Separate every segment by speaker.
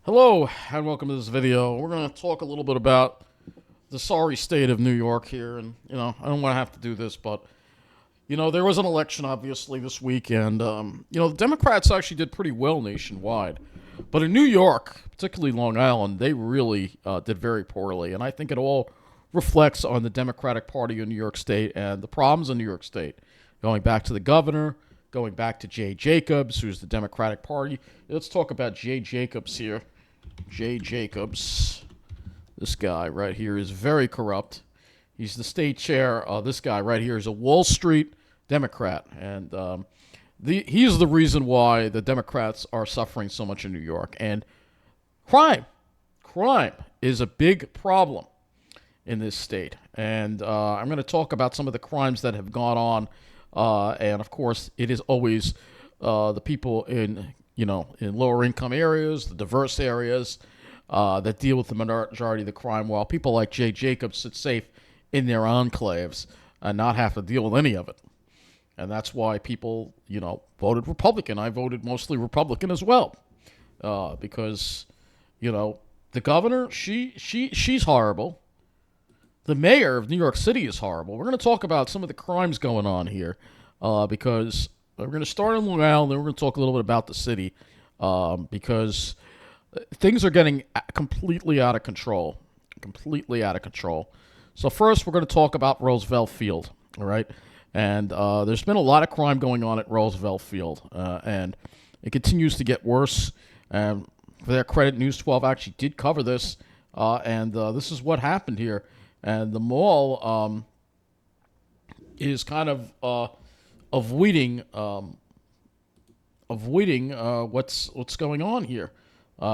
Speaker 1: Hello and welcome to this video. We're going to talk a little bit about the sorry state of New York here. And, I don't want to have to do this, but, there was an election obviously this week. And, the Democrats actually did pretty well nationwide. But in New York, particularly Long Island, they really did very poorly. And I think it all reflects on the Democratic Party in New York State and the problems in New York State. Going back to the governor, going back to Jay Jacobs, who's the Democratic Party. Let's talk about Jay Jacobs here. Jay Jacobs, this guy right here is very corrupt. He's the state chair. This guy right here is a Wall Street Democrat, and he's the reason why the Democrats are suffering so much in New York. And crime is a big problem in this state. And I'm going to talk about some of the crimes that have gone on, and of course, it is always the people in lower income areas, the diverse areas that deal with the majority of the crime, while people like Jay Jacobs sit safe in their enclaves and not have to deal with any of it. And that's why people, voted Republican. I voted mostly Republican as well, because, the governor, she's horrible. The mayor of New York City is horrible. We're going to talk about some of the crimes going on here, because we're going to start in Long Island, then we're going to talk a little bit about the city, because things are getting completely out of control. So first, we're going to talk about Roosevelt Field, all right? And there's been a lot of crime going on at Roosevelt Field, and it continues to get worse. And for their credit, News 12 actually did cover this, and this is what happened here. And the mall is kind of avoiding what's going on here.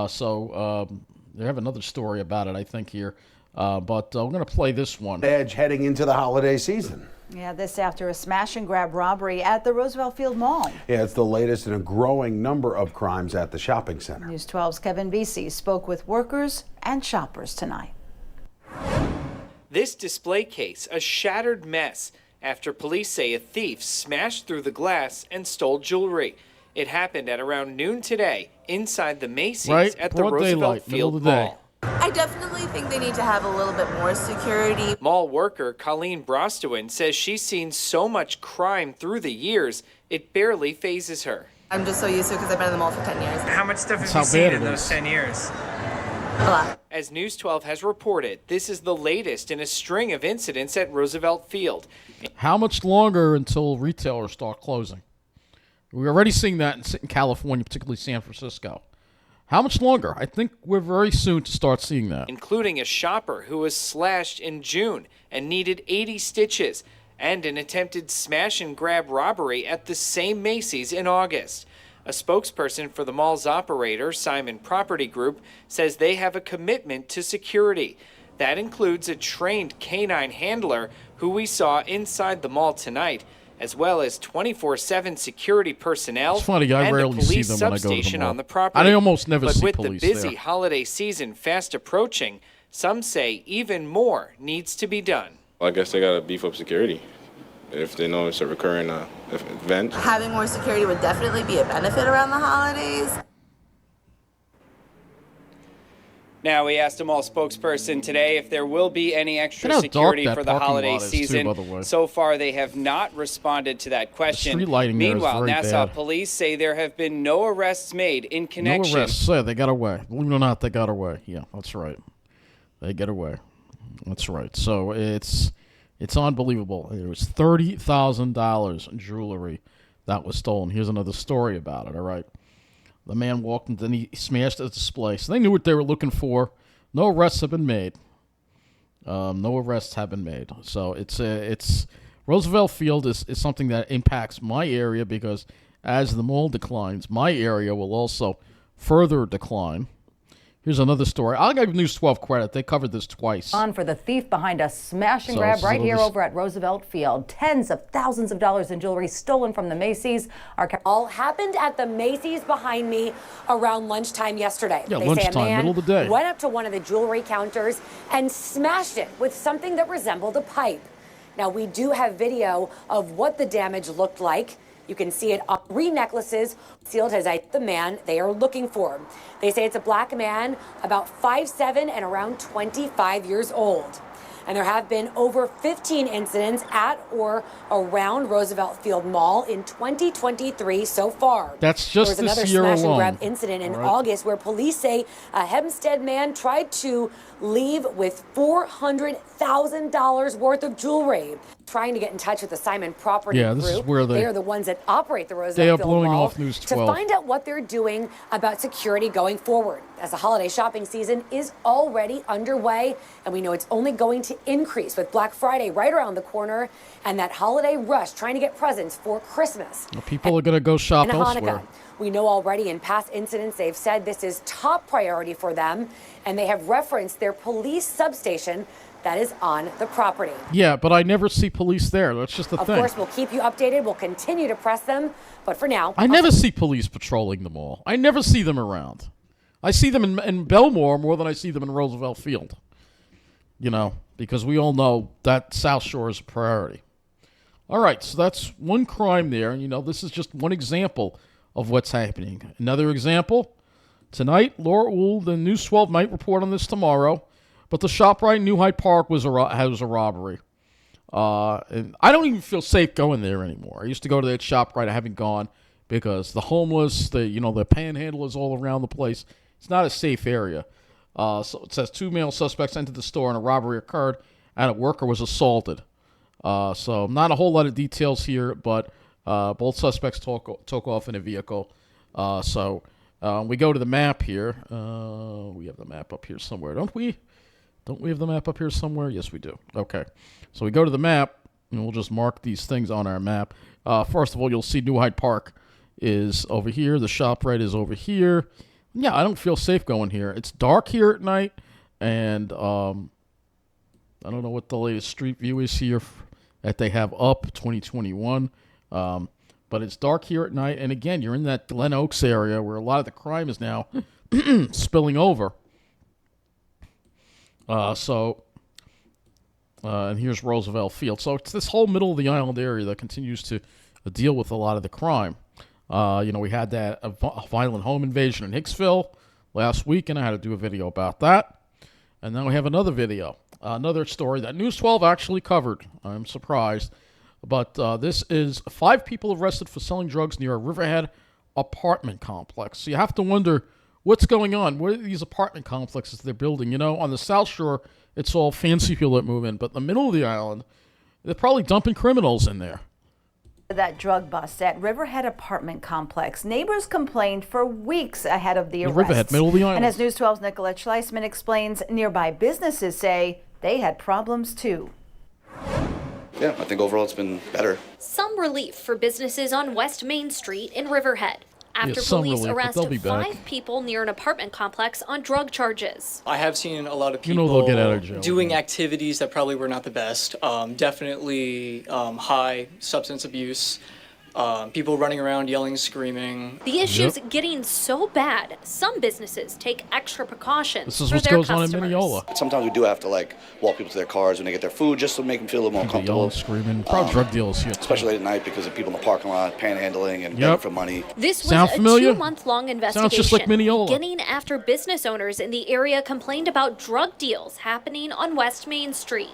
Speaker 1: So they have another story about it, I think, here. But we're going to play this one.
Speaker 2: Edge heading into the holiday season.
Speaker 3: Yeah, this after a smash and grab robbery at the Roosevelt Field Mall.
Speaker 2: Yeah, it's the latest in a growing number of crimes at the shopping center.
Speaker 3: News 12's Kevin Vesey spoke with workers and shoppers tonight.
Speaker 4: This display case, a shattered mess after police say a thief smashed through the glass and stole jewelry. It happened at around noon today inside the Macy's at the Roosevelt Field Mall.
Speaker 5: I definitely think they need to have a little bit more security.
Speaker 4: Mall worker Colleen Brostowin says she's seen so much crime through the years, it barely phases her.
Speaker 5: I'm just so used to it because I've been in the mall for 10 years.
Speaker 6: How much stuff have you seen in those 10 years?
Speaker 5: A lot.
Speaker 4: As News 12 has reported, this is the latest in a string of incidents at Roosevelt Field.
Speaker 1: How much longer until retailers start closing? We're already seeing that in California, particularly San Francisco. How much longer? I think we're very soon to start seeing that.
Speaker 4: Including a shopper who was slashed in June and needed 80 stitches, and an attempted smash and grab robbery at the same Macy's in August. A spokesperson for the mall's operator, Simon Property Group, says they have a commitment to security. That includes a trained canine handler who we saw inside the mall tonight, as well as 24/7 security personnel
Speaker 1: it's funny, I
Speaker 4: and
Speaker 1: rarely
Speaker 4: a police
Speaker 1: see them when I go to the
Speaker 4: substation
Speaker 1: mall.
Speaker 4: on the property.
Speaker 1: I almost never see police
Speaker 4: But with the busy
Speaker 1: there.
Speaker 4: holiday season fast approaching, some say even more needs to be done.
Speaker 7: I guess they got to beef up security if they know it's a recurring event.
Speaker 5: Having more security would definitely be a benefit around the holidays.
Speaker 6: Now, we asked a mall spokesperson today if there will be any extra
Speaker 1: Look how
Speaker 6: security
Speaker 1: dark that
Speaker 6: for the
Speaker 1: parking
Speaker 6: holiday
Speaker 1: lot is, too,
Speaker 6: season.
Speaker 1: by the way.
Speaker 6: So far, they have not responded to that question.
Speaker 1: street lighting there is
Speaker 6: Meanwhile,
Speaker 1: very
Speaker 6: Nassau
Speaker 1: bad.
Speaker 6: police say there have been no arrests made in connection.
Speaker 1: No arrests. Yeah, they got away. Believe it or not, they got away. Yeah, that's right. They get away. That's right. So it's unbelievable. There was $30,000 in jewelry that was stolen. Here's another story about it, all right? The man walked in, then he smashed the display. So they knew what they were looking for. No arrests have been made. So it's Roosevelt Field is something that impacts my area because as the mall declines, my area will also further decline. Here's another story. I'll give News 12 credit. They covered this twice.
Speaker 8: On for the thief behind a smash and grab right here over at Roosevelt Field. Tens of thousands of dollars in jewelry stolen from the Macy's.
Speaker 9: All happened at the Macy's behind me around lunchtime yesterday.
Speaker 1: Yeah,
Speaker 9: They
Speaker 1: lunchtime,
Speaker 9: say a man
Speaker 1: middle of the day.
Speaker 9: went up to one of the jewelry counters and smashed it with something that resembled a pipe. Now, we do have video of what the damage looked like. You can see it on 3 necklaces sealed as the man they are looking for. They say it's a black man, about 5'7" and around 25 years old. And there have been over 15 incidents at or around Roosevelt Field Mall in 2023 so far.
Speaker 1: That's just
Speaker 9: there was
Speaker 1: this
Speaker 9: another
Speaker 1: year
Speaker 9: smash
Speaker 1: alone.
Speaker 9: and grab incident in August where police say a Hempstead man tried to leave with $400,000 worth of jewelry. Trying to get in touch with the Simon Property
Speaker 1: Yeah, this is
Speaker 9: Group.
Speaker 1: where
Speaker 9: they are the ones that operate the
Speaker 1: they
Speaker 9: Roosevelt
Speaker 1: are
Speaker 9: Field
Speaker 1: blowing
Speaker 9: Mall
Speaker 1: off News
Speaker 9: to
Speaker 1: 12.
Speaker 9: find out what they're doing about security going forward, as the holiday shopping season is already underway, and we know it's only going to increase with Black Friday right around the corner and that holiday rush trying to get presents for Christmas.
Speaker 1: Well, people are going to go shop
Speaker 9: And
Speaker 1: elsewhere.
Speaker 9: Hanukkah. We know already in past incidents they've said this is top priority for them, and they have referenced their police substation that is on the property.
Speaker 1: Yeah, but I never see police there. That's just the
Speaker 9: Of
Speaker 1: thing.
Speaker 9: course, we'll keep you updated. We'll continue to press them, but for now,
Speaker 1: I never see police patrolling the mall. I never see them around. I see them in Belmore more than I see them in Roosevelt Field. You know, because we all know that South Shore is a priority. All right, so that's one crime there. And, you know, this is just one example of what's happening. Another example, tonight, Laura Uhl, the News 12 might report on this tomorrow, but the ShopRite in New Hyde Park was a robbery. And I don't even feel safe going there anymore. I used to go to that ShopRite. I haven't gone because the homeless, the panhandlers all around the place. It's not a safe area. So it says 2 male suspects entered the store and a robbery occurred and a worker was assaulted. So not a whole lot of details here, but both suspects took off in a vehicle. So we go to the map here. We have the map up here somewhere, don't we? Don't we have the map up here somewhere? Yes, we do. Okay. So we go to the map, and we'll just mark these things on our map. First of all, you'll see New Hyde Park is over here. The ShopRite is over here. Yeah, I don't feel safe going here. It's dark here at night, and I don't know what the latest street view is here that they have up, 2021. But it's dark here at night, and again, you're in that Glen Oaks area where a lot of the crime is now spilling over. And here's Roosevelt Field. So it's this whole middle of the island area that continues to deal with a lot of the crime. We had that violent home invasion in Hicksville last week, and I had to do a video about that. And then we have another video, another story that News 12 actually covered. I'm surprised. But this is 5 people arrested for selling drugs near a Riverhead apartment complex. So you have to wonder, what's going on? What are these apartment complexes they're building? You know, on the South Shore, it's all fancy people that move in. But in the middle of the island, they're probably dumping criminals in there.
Speaker 3: That drug bust at Riverhead apartment complex. Neighbors complained for weeks ahead of the arrest.
Speaker 1: Riverhead, middle of the island.
Speaker 3: And as News 12's Nicolette Schleisman explains, nearby businesses say they had problems too.
Speaker 10: Yeah, I think overall it's been better.
Speaker 11: Some relief for businesses on West Main Street in Riverhead after police arrest 5 people near an apartment complex on drug charges.
Speaker 12: I have seen a lot of people
Speaker 1: they'll get out of jail,
Speaker 12: doing activities that probably were not the best. Definitely high substance abuse. People running around yelling, screaming.
Speaker 11: The issue's getting so bad, some businesses take extra precautions
Speaker 1: This is
Speaker 11: for
Speaker 1: what
Speaker 11: their
Speaker 1: goes on in
Speaker 11: customers.
Speaker 1: Mineola.
Speaker 10: Sometimes we do have to walk people to their cars when they get their food just to make them feel a little more comfortable.
Speaker 1: Yelling, screaming. Probably drug dealers here.
Speaker 10: Especially late at night because of people in the parking lot panhandling and begging for money.
Speaker 11: This was
Speaker 1: Sound
Speaker 11: a
Speaker 1: familiar?
Speaker 11: 2-month-long investigation
Speaker 1: Sounds just like Mineola.
Speaker 11: beginning after business owners in the area complained about drug deals happening on West Main Street.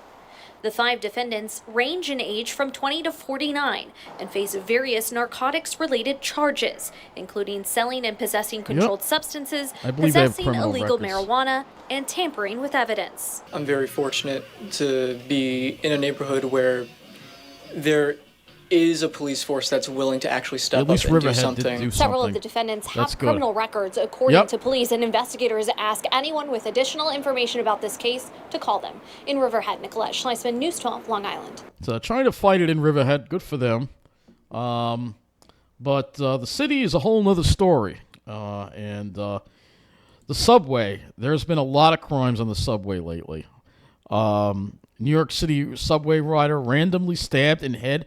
Speaker 11: The 5 defendants range in age from 20 to 49 and face various narcotics-related charges, including selling and possessing controlled substances,
Speaker 1: I believe they have
Speaker 11: possessing
Speaker 1: criminal
Speaker 11: illegal
Speaker 1: records.
Speaker 11: marijuana, and tampering with evidence.
Speaker 12: I'm very fortunate to be in a neighborhood where there is a police force that's willing to actually step
Speaker 1: At least
Speaker 12: up and do
Speaker 1: Riverhead did
Speaker 12: something.
Speaker 1: do
Speaker 11: Several of
Speaker 1: something.
Speaker 11: the defendants
Speaker 1: That's
Speaker 11: have
Speaker 1: good.
Speaker 11: criminal records, according
Speaker 1: Yep.
Speaker 11: to police, and investigators ask anyone with additional information about this case to call them. In Riverhead, Nicolette Schleisman, News 12, Long Island.
Speaker 1: So trying to fight it in Riverhead, good for them. But the city is a whole nother story. And the subway, there's been a lot of crimes on the subway lately. New York City subway rider randomly stabbed in head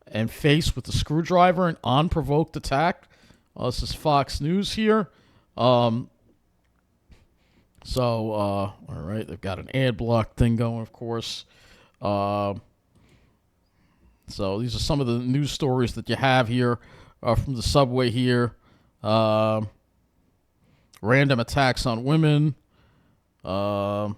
Speaker 1: and face with a screwdriver, an unprovoked attack. This is Fox News here. All right, they've got an ad block thing going, of course. So these are some of the news stories that you have here from the subway here. Random attacks on women. And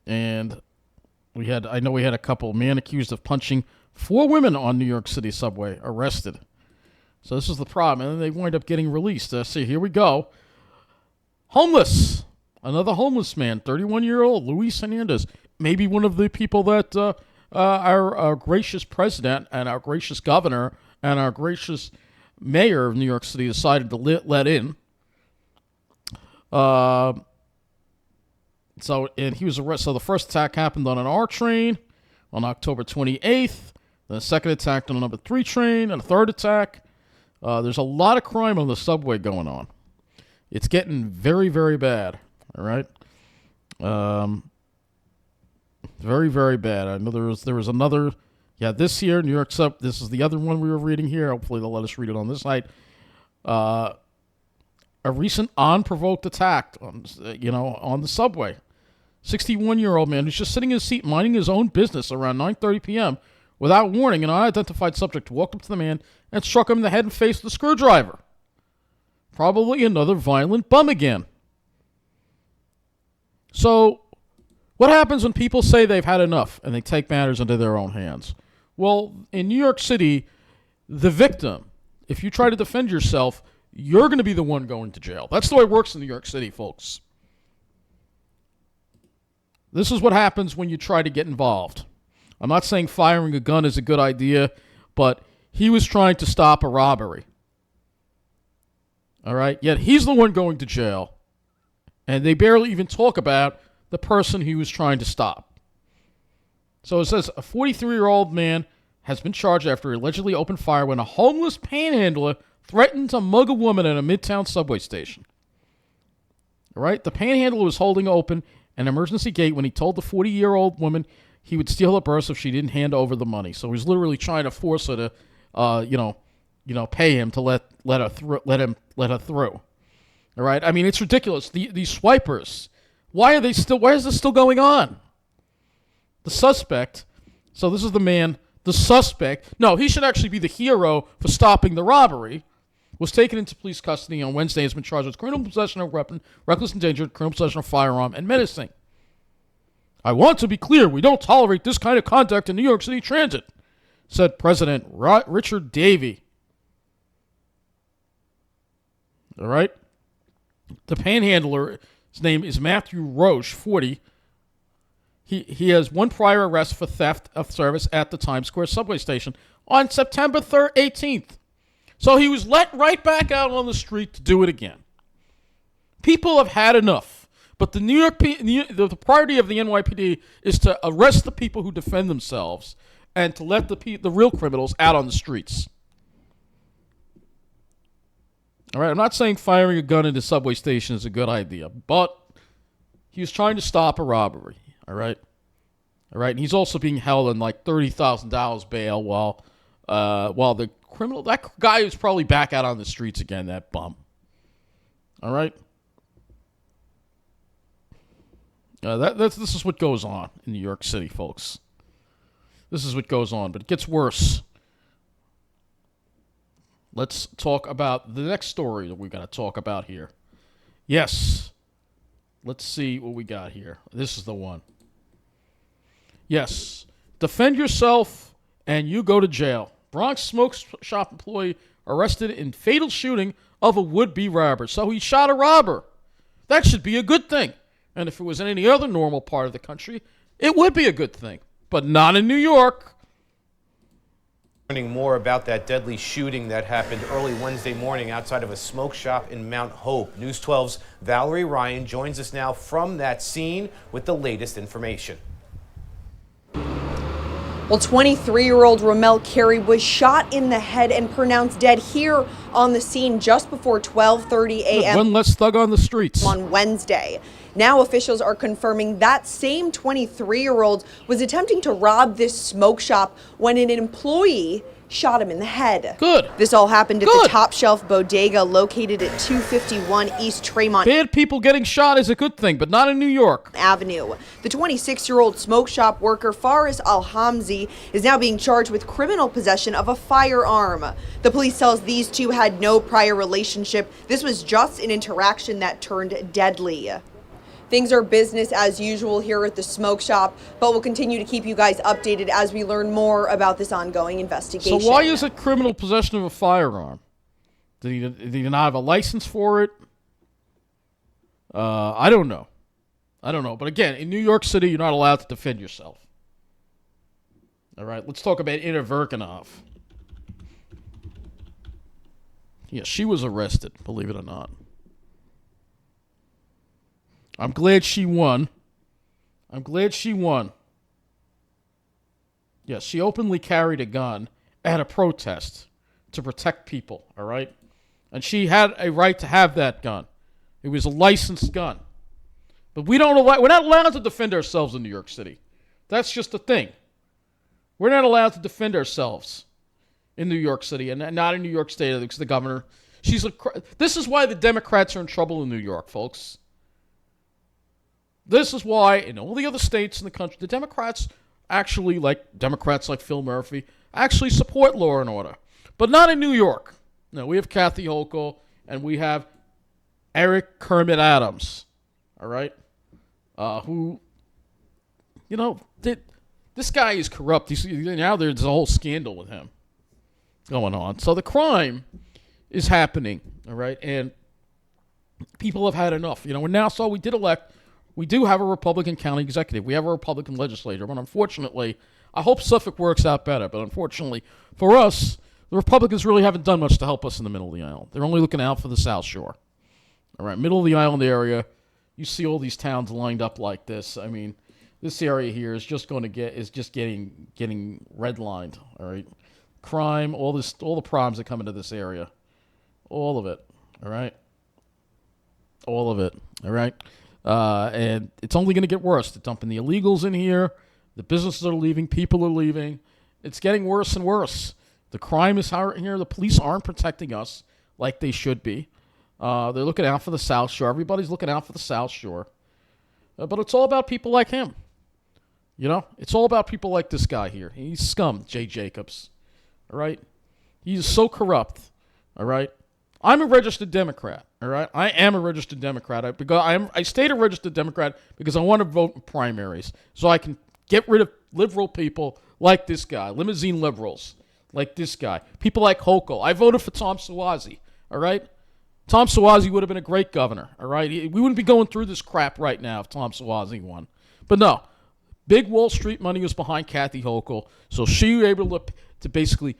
Speaker 1: I know we had a couple. Man accused of punching 4 women on New York City subway arrested. So this is the problem. And then they wind up getting released. See, here we go. Homeless. Another homeless man, 31-year-old Luis Hernandez. Maybe one of the people that our gracious president and our gracious governor and our gracious mayor of New York City decided to let in. And he was arrested. So the first attack happened on an R train on October 28th. Then a second attack on a number 3 train, and a third attack. There's a lot of crime on the subway going on. It's getting very, very bad. All right, very, very bad. I know there was another. Yeah, this here, New York sub. This is the other one we were reading here. Hopefully they'll let us read it on this site. A recent unprovoked attack on the subway. 61-year-old man who's just sitting in his seat minding his own business around 9:30 p.m. Without warning, an unidentified subject walked up to the man and struck him in the head and face with a screwdriver. Probably another violent bum again. So, what happens when people say they've had enough and they take matters into their own hands? Well, in New York City, the victim, if you try to defend yourself, you're going to be the one going to jail. That's the way it works in New York City, folks. This is what happens when you try to get involved. I'm not saying firing a gun is a good idea, but he was trying to stop a robbery. All right? Yet he's the one going to jail. And they barely even talk about the person he was trying to stop. So it says a 43-year-old man has been charged after he allegedly opened fire when a homeless panhandler threatened to mug a woman at a Midtown subway station. All right? The panhandler was holding open an emergency gate when he told the 40-year-old woman he would steal her purse if she didn't hand over the money. So he's literally trying to force her to, pay him to let her through. All right? I mean, it's ridiculous. These swipers, why is this still going on? The suspect, so this is the man, the suspect, no, he should actually be the hero for stopping the robbery, was taken into police custody on Wednesday and has been charged with criminal possession of a weapon, reckless endangerment, criminal possession of a firearm, and menacing. I want to be clear, we don't tolerate this kind of conduct in New York City Transit, said President Richard Davey. All right? The panhandler, his name is Matthew Roche, 40. He has one prior arrest for theft of service at the Times Square subway station on September 18th. So he was let right back out on the street to do it again. People have had enough. But the priority of the NYPD is to arrest the people who defend themselves and to let the real criminals out on the streets. All right, I'm not saying firing a gun into a subway station is a good idea, but he was trying to stop a robbery. All right, and he's also being held on like $30,000 bail while the criminal, that guy is probably back out on the streets again. That bum. All right. This is what goes on in New York City, folks. This is what goes on, but it gets worse. Let's talk about the next story that we got to talk about here. Yes. Let's see what we got here. This is the one. Yes. Defend yourself and you go to jail. Bronx smoke shop employee arrested in fatal shooting of a would-be robber. So he shot a robber. That should be a good thing. And if it was in any other normal part of the country, it would be a good thing. But not in New York.
Speaker 13: Learning more about that deadly shooting that happened early Wednesday morning outside of a smoke shop in Mount Hope. News 12's Valerie Ryan joins us now from that scene with the latest information.
Speaker 14: Well, 23-year-old Rommel Carey was shot in the head and pronounced dead here on the scene just before 12:30 a.m.
Speaker 1: One less thug on the streets.
Speaker 14: On Wednesday. Now officials are confirming that same 23-year-old was attempting to rob this smoke shop when an employee shot him in the head.
Speaker 1: Good.
Speaker 14: This all happened at
Speaker 1: Good.
Speaker 14: the Top Shelf Bodega located at 251 East Tremont
Speaker 1: Bad people getting shot is a good thing, but not in New York.
Speaker 14: Avenue. The 26-year-old smoke shop worker Faris Al-Hamzi is now being charged with criminal possession of a firearm. The police tells these two had no prior relationship. This was just an interaction that turned deadly. Things are business as usual here at the smoke shop, but we'll continue to keep you guys updated as we learn more about this ongoing investigation.
Speaker 1: So why is it criminal possession of a firearm? Did he not have a license for it? I don't know. But again, in New York City, you're not allowed to defend yourself. All right, let's talk about Inna Verkanov. Yeah, she was arrested, believe it or not. I'm glad she won. Yes, she openly carried a gun at a protest to protect people, all right? And she had a right to have that gun. It was a licensed gun. But we're not allowed to defend ourselves in New York City. That's just the thing. We're not allowed to defend ourselves in New York City, and not in New York State, because the governor, this is why the Democrats are in trouble in New York, folks. This is why in all the other states in the country, the Democrats actually, like Democrats like Phil Murphy, actually support law and order. But not in New York. No, we have Kathy Hochul, and we have Eric Kermit Adams, all right, who, this guy is corrupt. Now there's a whole scandal with him going on. So the crime is happening, all right, and people have had enough. In Nassau, we do have a Republican county executive. We have a Republican legislator. But unfortunately, I hope Suffolk works out better. But unfortunately, for us, the Republicans really haven't done much to help us in the middle of the island. They're only looking out for the South Shore. All right, middle of the island area, you see all these towns lined up like this. I mean, this area here is just getting redlined. All right, crime, all the problems that come into this area, all of it. All right, all of it. All right. And it's only going to get worse. They're dumping the illegals in here. The businesses are leaving. People are leaving. It's getting worse and worse. The crime is higher here. The police aren't protecting us like they should be. They're looking out for the South Shore. Everybody's looking out for the South Shore. But it's all about people like him. It's all about people like this guy here. He's scum, Jay Jacobs. All right? He's so corrupt. All right? I'm a registered Democrat, all right? I am a registered Democrat. I stayed a registered Democrat because I want to vote in primaries so I can get rid of liberal people like this guy, limousine liberals like this guy, people like Hochul. I voted for Tom Suozzi, all right? Tom Suozzi would have been a great governor, all right? We wouldn't be going through this crap right now if Tom Suozzi won. But no, big Wall Street money was behind Kathy Hochul, so she was able to basically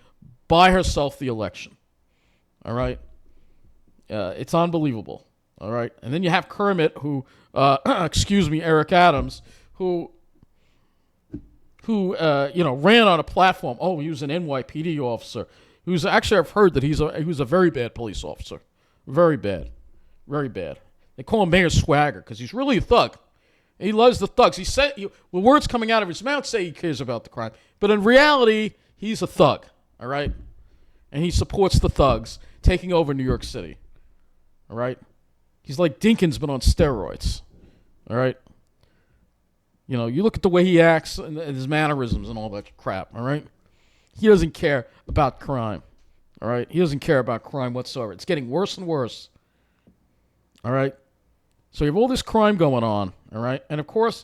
Speaker 1: buy herself the election, all right? It's unbelievable, all right? And then you have Kermit, who, Eric Adams, who ran on a platform. Oh, he was an NYPD officer. Actually, I've heard that he was a very bad police officer. Very bad. Very bad. They call him Mayor Swagger because he's really a thug. He loves the thugs. The words coming out of his mouth say he cares about the crime. But in reality, he's a thug, all right? And he supports the thugs taking over New York City. All right? He's like Dinkins, but on steroids. All right? You look at the way he acts and his mannerisms and all that crap. All right? He doesn't care about crime. All right? He doesn't care about crime whatsoever. It's getting worse and worse. All right? So you have all this crime going on. All right? And of course,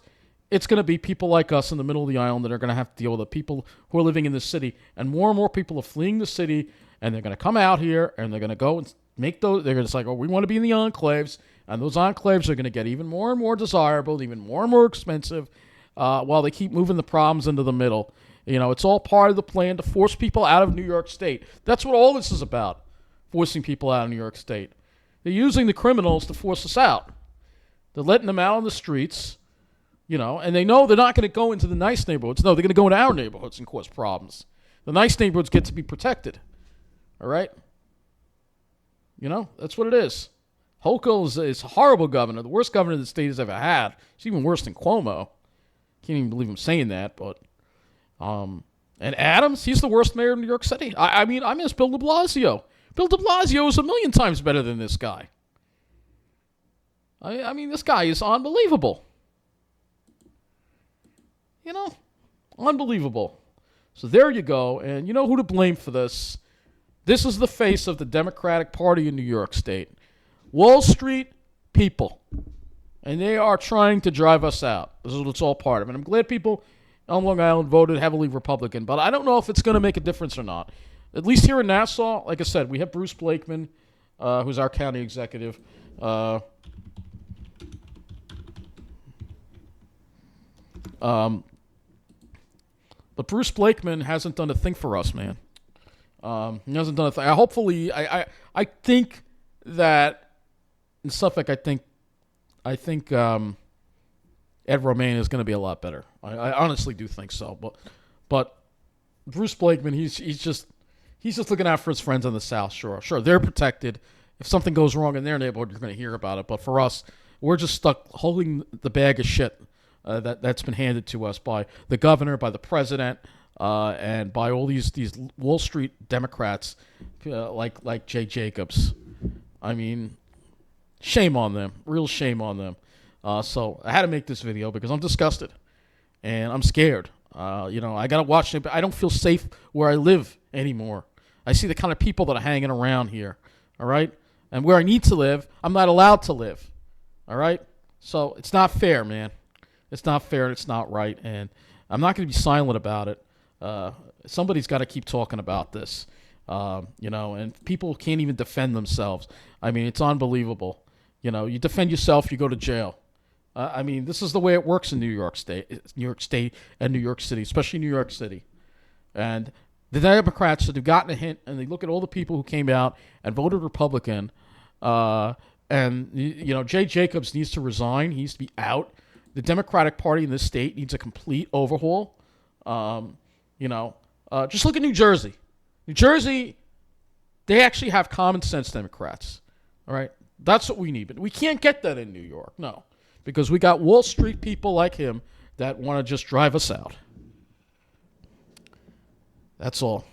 Speaker 1: it's going to be people like us in the middle of the island that are going to have to deal with the people who are living in the city. And more people are fleeing the city, and they're going to come out here, and they're going to go and they're going to say, oh, we want to be in the enclaves, and those enclaves are going to get even more and more desirable, even more and more expensive, while they keep moving the problems into the middle. It's all part of the plan to force people out of New York State. That's what all this is about, forcing people out of New York State. They're using the criminals to force us out. They're letting them out on the streets, and they know they're not going to go into the nice neighborhoods. No, they're going to go into our neighborhoods and cause problems. The nice neighborhoods get to be protected, all right? That's what it is. Hochul is a horrible governor, the worst governor the state has ever had. It's even worse than Cuomo. Can't even believe I'm saying that, but And Adams, he's the worst mayor in New York City. I mean, I miss Bill de Blasio. Bill de Blasio is a million times better than this guy. I mean, this guy is unbelievable. You know, unbelievable. So there you go. And you know who to blame for this. This is the face of the Democratic Party in New York State. Wall Street people. And they are trying to drive us out. This is what it's all part of. And I'm glad people on Long Island voted heavily Republican. But I don't know if it's going to make a difference or not. At least here in Nassau, like I said, we have Bruce Blakeman, who's our county executive. But Bruce Blakeman hasn't done a thing for us, man. He hasn't done a thing. Hopefully, I think that in Suffolk, I think Ed Romaine is going to be a lot better. I honestly do think so. But Bruce Blakeman, he's just looking out for his friends in the South. Sure, they're protected. If something goes wrong in their neighborhood, you're going to hear about it. But for us, we're just stuck holding the bag of shit that's been handed to us by the governor, by the president, and by all these Wall Street Democrats like Jay Jacobs. I mean, shame on them. Real shame on them. So I had to make this video because I'm disgusted and I'm scared. I got to watch it, but I don't feel safe where I live anymore. I see the kind of people that are hanging around here, all right? And where I need to live, I'm not allowed to live, all right? So it's not fair, man. It's not fair and it's not right, and I'm not going to be silent about it. Somebody's got to keep talking about this, and people can't even defend themselves. I mean, it's unbelievable. You defend yourself, you go to jail. I mean, this is the way it works in New York State and New York City, especially New York City. And the Democrats have gotten a hint, and they look at all the people who came out and voted Republican. Jay Jacobs needs to resign. He needs to be out. The Democratic Party in this state needs a complete overhaul. Just look at New Jersey. New Jersey, they actually have common sense Democrats. All right? That's what we need. But we can't get that in New York, no. Because we got Wall Street people like him that want to just drive us out. That's all.